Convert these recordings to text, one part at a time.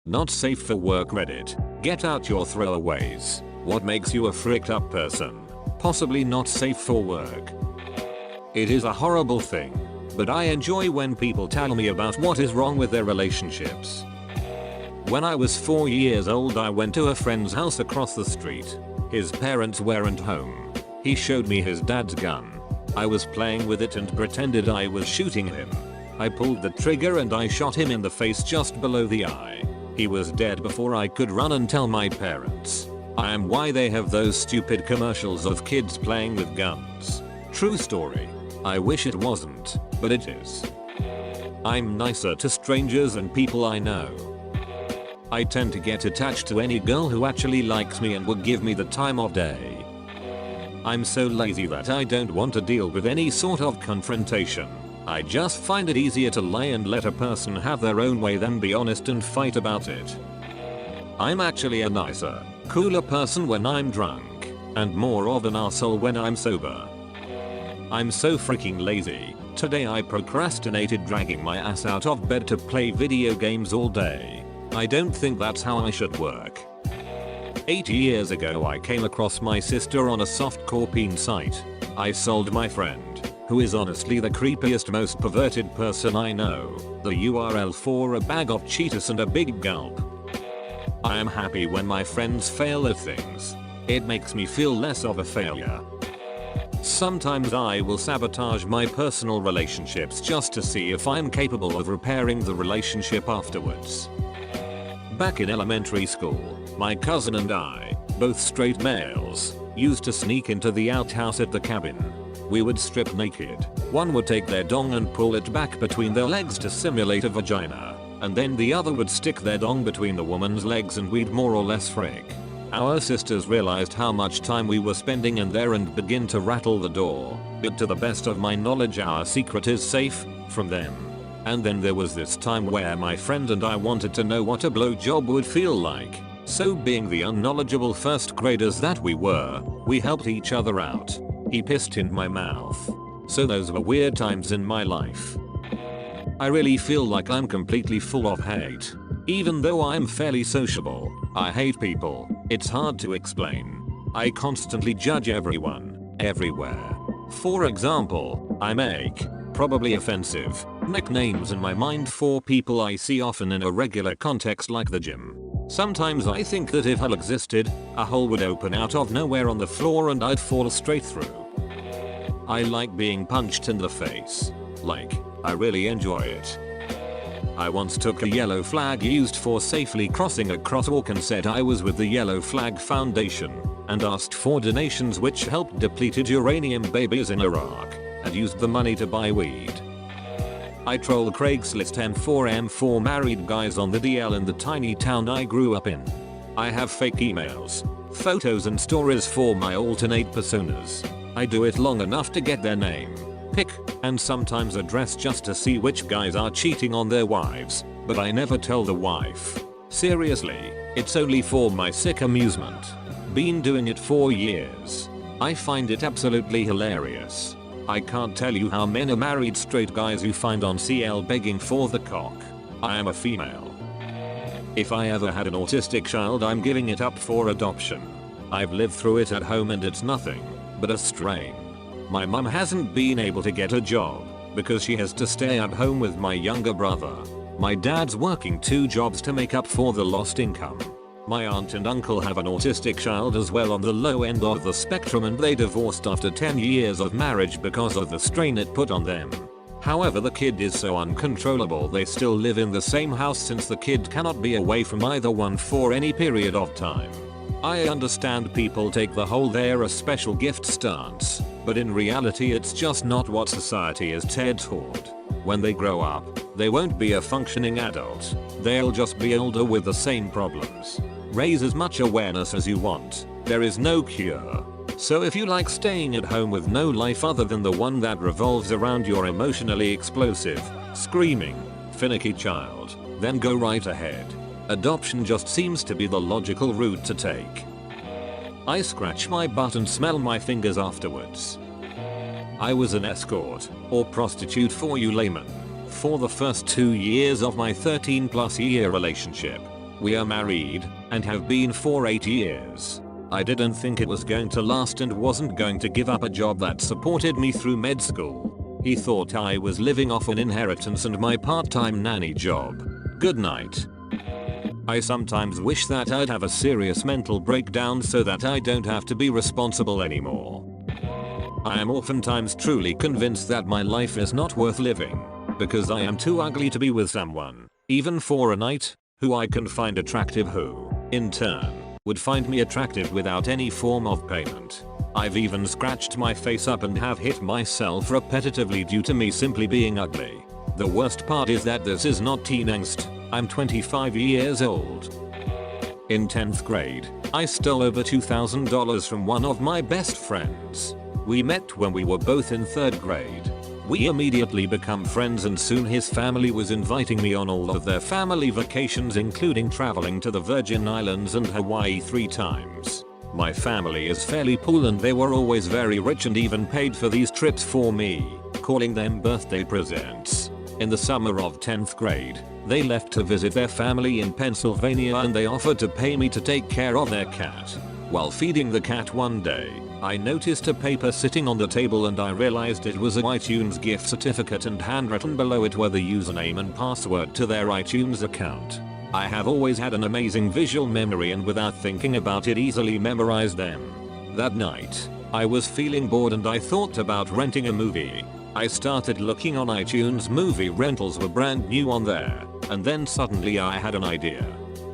Not safe for work Reddit. Get out your throwaways. What makes you a freaked up person? Possibly not safe for work. It is a horrible thing, but I enjoy when people tell me about what is wrong with their relationships. When I was 4 years old, I went to a friend's house across the street. His parents weren't home. He showed me his dad's gun. I was playing with it and pretended I was shooting him. I pulled the trigger and I shot him in the face just below the eye. He was dead before I could run and tell my parents. I am why they have those stupid commercials of kids playing with guns. True story. I wish it wasn't, but it is. I'm nicer to strangers and people I know. I tend to get attached to any girl who actually likes me and would give me the time of day. I'm so lazy that I don't want to deal with any sort of confrontation. I just find it easier to lie and let a person have their own way than be honest and fight about it. I'm actually a nicer, cooler person when I'm drunk, and more of an asshole when I'm sober. I'm so freaking lazy. Today I procrastinated dragging my ass out of bed to play video games all day. I don't think that's how I should work. 8 years ago I came across my sister on a softcore peen site. I sold my friend, who is honestly the creepiest, most perverted person I know, the URL for a bag of Cheetos and a big gulp. I am happy when my friends fail at things. It makes me feel less of a failure. Sometimes I will sabotage my personal relationships just to see if I'm capable of repairing the relationship afterwards. Back in elementary school, my cousin and I, both straight males, used to sneak into the outhouse at the cabin. We would strip naked. One would take their dong and pull it back between their legs to simulate a vagina, and then the other would stick their dong between the woman's legs and we'd more or less frick. Our sisters realized how much time we were spending in there and begin to rattle the door, but to the best of my knowledge our secret is safe from them. And then there was this time where my friend and I wanted to know what a blowjob would feel like. So being the unknowledgeable first graders that we were, we helped each other out. He pissed in my mouth. So those were weird times in my life. I really feel like I'm completely full of hate. Even though I'm fairly sociable, I hate people. It's hard to explain. I constantly judge everyone, everywhere. For example, I make, probably offensive, nicknames in my mind for people I see often in a regular context like the gym. Sometimes I think that if hell existed, a hole would open out of nowhere on the floor and I'd fall straight through. I like being punched in the face. Like, I really enjoy it. I once took a yellow flag used for safely crossing a crosswalk and said I was with the Yellow Flag Foundation, and asked for donations which helped depleted uranium babies in Iraq, and used the money to buy weed. I troll Craigslist M4M for married guys on the DL in the tiny town I grew up in. I have fake emails, photos and stories for my alternate personas. I do it long enough to get their name, pic, and sometimes address just to see which guys are cheating on their wives, but I never tell the wife. Seriously, it's only for my sick amusement. Been doing it for years. I find it absolutely hilarious. I can't tell you how many married straight guys you find on CL begging for the cock. I am a female. If I ever had an autistic child, I'm giving it up for adoption. I've lived through it at home and it's nothing but a strain. My mum hasn't been able to get a job because she has to stay at home with my younger brother. My dad's working 2 jobs to make up for the lost income. My aunt and uncle have an autistic child as well on the low end of the spectrum, and they divorced after 10 years of marriage because of the strain it put on them. However, the kid is so uncontrollable they still live in the same house since the kid cannot be away from either one for any period of time. I understand people take the whole they're a special gift stance, but in reality it's just not what society is taught. When they grow up, they won't be a functioning adult. They'll just be older with the same problems. Raise as much awareness as you want. There is no cure. So if you like staying at home with no life other than the one that revolves around your emotionally explosive, screaming, finicky child, then go right ahead. Adoption just seems to be the logical route to take. I scratch my butt and smell my fingers afterwards. I was an escort, or prostitute for you laymen, for the first 2 years of my 13+ year relationship. We are married and have been for 8 years. I didn't think it was going to last and wasn't going to give up a job that supported me through med school. He thought I was living off an inheritance and my part-time nanny job. Good night. I sometimes wish that I'd have a serious mental breakdown so that I don't have to be responsible anymore. I am oftentimes truly convinced that my life is not worth living because I am too ugly to be with someone, even for a night, who I can find attractive who, in turn, would find me attractive without any form of payment. I've even scratched my face up and have hit myself repetitively due to me simply being ugly. The worst part is that this is not teen angst. I'm 25 years old. In 10th grade, I stole over $2,000 from one of my best friends. We met when we were both in 3rd grade. We immediately became friends and soon his family was inviting me on all of their family vacations, including traveling to the Virgin Islands and Hawaii 3 times. My family is fairly poor and they were always very rich and even paid for these trips for me, calling them birthday presents. In the summer of 10th grade, they left to visit their family in Pennsylvania and they offered to pay me to take care of their cat. While feeding the cat one day, I noticed a paper sitting on the table and I realized it was an iTunes gift certificate and handwritten below it were the username and password to their iTunes account. I have always had an amazing visual memory and without thinking about it easily memorized them. That night, I was feeling bored and I thought about renting a movie. I started looking on iTunes. Movie rentals were brand new on there, and then suddenly I had an idea.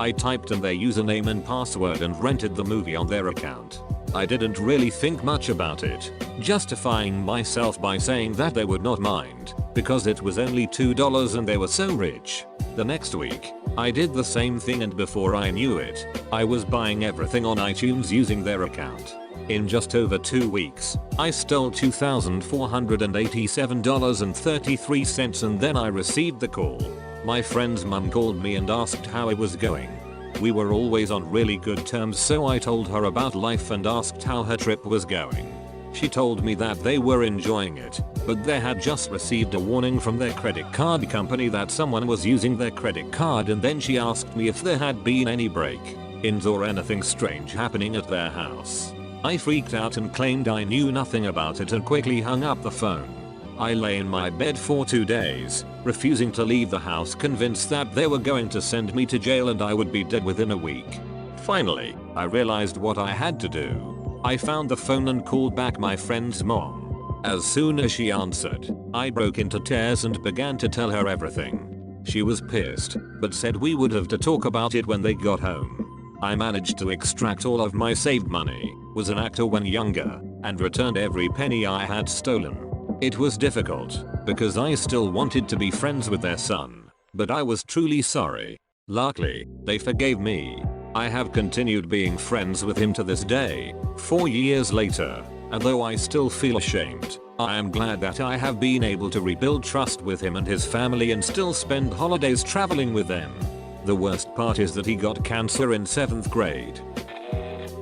I typed in their username and password and rented the movie on their account. I didn't really think much about it, justifying myself by saying that they would not mind, because it was only $2 and they were so rich. The next week, I did the same thing and before I knew it, I was buying everything on iTunes using their account. In just over 2 weeks, I stole $2,487.33 and then I received the call. My friend's mum called me and asked how I was going. We were always on really good terms, so I told her about life and asked how her trip was going. She told me that they were enjoying it, but they had just received a warning from their credit card company that someone was using their credit card, and then she asked me if there had been any break-ins or anything strange happening at their house. I freaked out and claimed I knew nothing about it and quickly hung up the phone. I lay in my bed for 2 days, refusing to leave the house, convinced that they were going to send me to jail and I would be dead within a week. Finally, I realized what I had to do. I found the phone and called back my friend's mom. As soon as she answered, I broke into tears and began to tell her everything. She was pissed, but said we would have to talk about it when they got home. I managed to extract all of my saved money, was an actor when younger, and returned every penny I had stolen. It was difficult, because I still wanted to be friends with their son, but I was truly sorry. Luckily, they forgave me. I have continued being friends with him to this day, 4 years later, and though I still feel ashamed, I am glad that I have been able to rebuild trust with him and his family and still spend holidays traveling with them. The worst part is that he got cancer in 7th grade.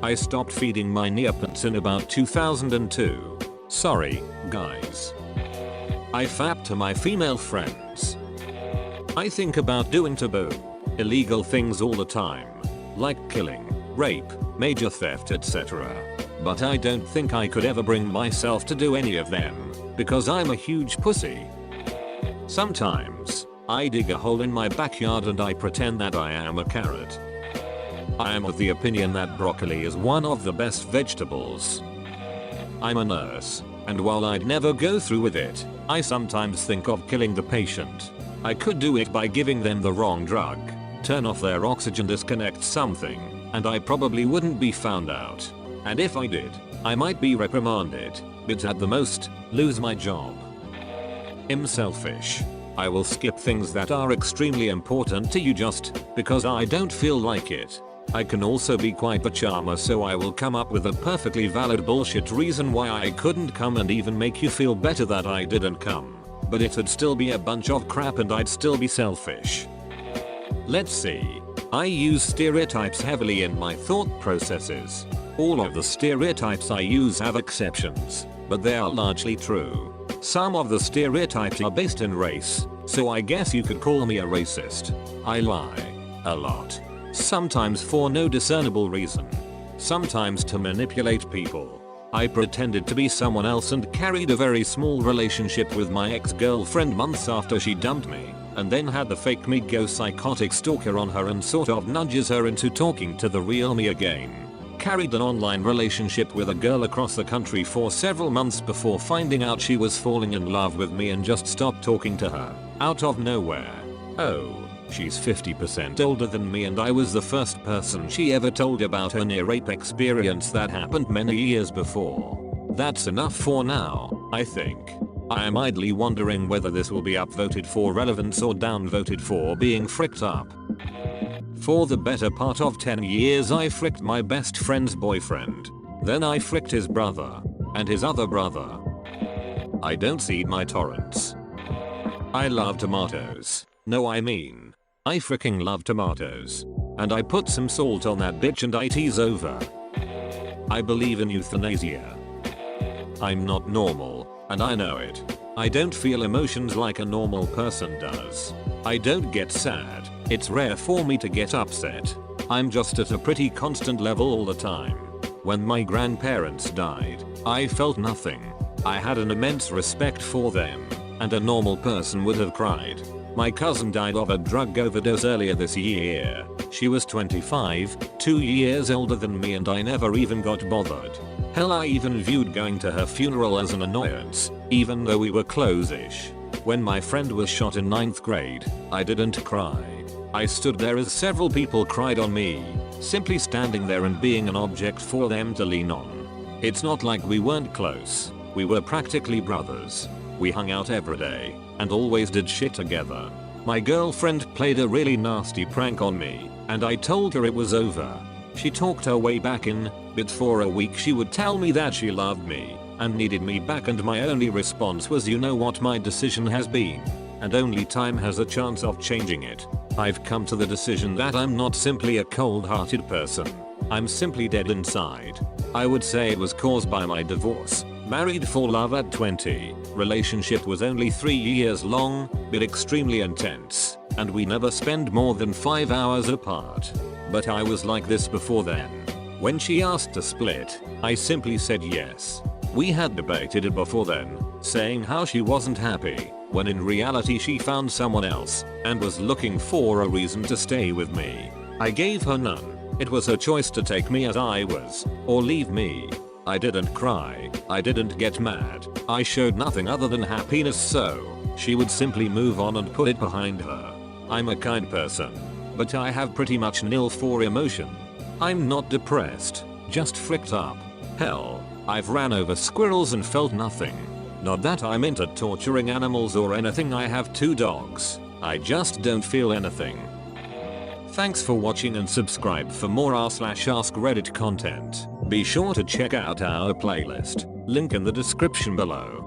I stopped feeding my neopets in about 2002. Sorry, guys. I fap to my female friends. I think about doing taboo, illegal things all the time, like killing, rape, major theft, etc. But I don't think I could ever bring myself to do any of them, because I'm a huge pussy. Sometimes, I dig a hole in my backyard and I pretend that I am a carrot. I am of the opinion that broccoli is one of the best vegetables. I'm a nurse, and while I'd never go through with it, I sometimes think of killing the patient. I could do it by giving them the wrong drug, turn off their oxygen, disconnect something, and I probably wouldn't be found out. And if I did, I might be reprimanded, but at the most, lose my job. I'm selfish. I will skip things that are extremely important to you just because I don't feel like it. I can also be quite the charmer, so I will come up with a perfectly valid bullshit reason why I couldn't come and even make you feel better that I didn't come. But it'd still be a bunch of crap and I'd still be selfish. Let's see. I use stereotypes heavily in my thought processes. All of the stereotypes I use have exceptions, but they are largely true. Some of the stereotypes are based in race, so I guess you could call me a racist. I lie a lot. Sometimes for no discernible reason. Sometimes to manipulate people. I pretended to be someone else and carried a very small relationship with my ex-girlfriend months after she dumped me, and then had the fake me go psychotic stalker on her and sort of nudges her into talking to the real me again. Carried an online relationship with a girl across the country for several months before finding out she was falling in love with me and just stopped talking to her, out of nowhere. Oh. She's 50% older than me and I was the first person she ever told about her near rape experience that happened many years before. That's enough for now, I think. I am idly wondering whether this will be upvoted for relevance or downvoted for being fricked up. For the better part of 10 years I fricked my best friend's boyfriend. Then I fricked his brother. And his other brother. I don't seed my torrents. I love tomatoes. No, I mean, I freaking love tomatoes. And I put some salt on that bitch and it's over. I believe in euthanasia. I'm not normal, and I know it. I don't feel emotions like a normal person does. I don't get sad. It's rare for me to get upset. I'm just at a pretty constant level all the time. When my grandparents died, I felt nothing. I had an immense respect for them, and a normal person would have cried. My cousin died of a drug overdose earlier this year. She was 25, 2 years older than me, and I never even got bothered. Hell, I even viewed going to her funeral as an annoyance, even though we were close-ish. When my friend was shot in 9th grade, I didn't cry. I stood there as several people cried on me, simply standing there and being an object for them to lean on. It's not like we weren't close. We were practically brothers. We hung out every day and always did shit together. My girlfriend played a really nasty prank on me, and I told her it was over. She talked her way back in, but for a week she would tell me that she loved me and needed me back, and my only response was, you know what my decision has been, and only time has a chance of changing it. I've come to the decision that I'm not simply a cold-hearted person. I'm simply dead inside. I would say it was caused by my divorce. Married for love at 20, relationship was only 3 years long, but extremely intense, and we never spent more than 5 hours apart. But I was like this before then. When she asked to split, I simply said yes. We had debated it before then, saying how she wasn't happy, when in reality she found someone else, and was looking for a reason to stay with me. I gave her none. It was her choice to take me as I was, or leave me. I didn't cry, I didn't get mad, I showed nothing other than happiness, so she would simply move on and put it behind her. I'm a kind person, but I have pretty much nil for emotion. I'm not depressed, just fricked up. Hell, I've ran over squirrels and felt nothing. Not that I'm into torturing animals or anything, I have 2 dogs. I just don't feel anything. Thanks for watching and subscribe for more r/AskReddit content. Be sure to check out our playlist, link in the description below.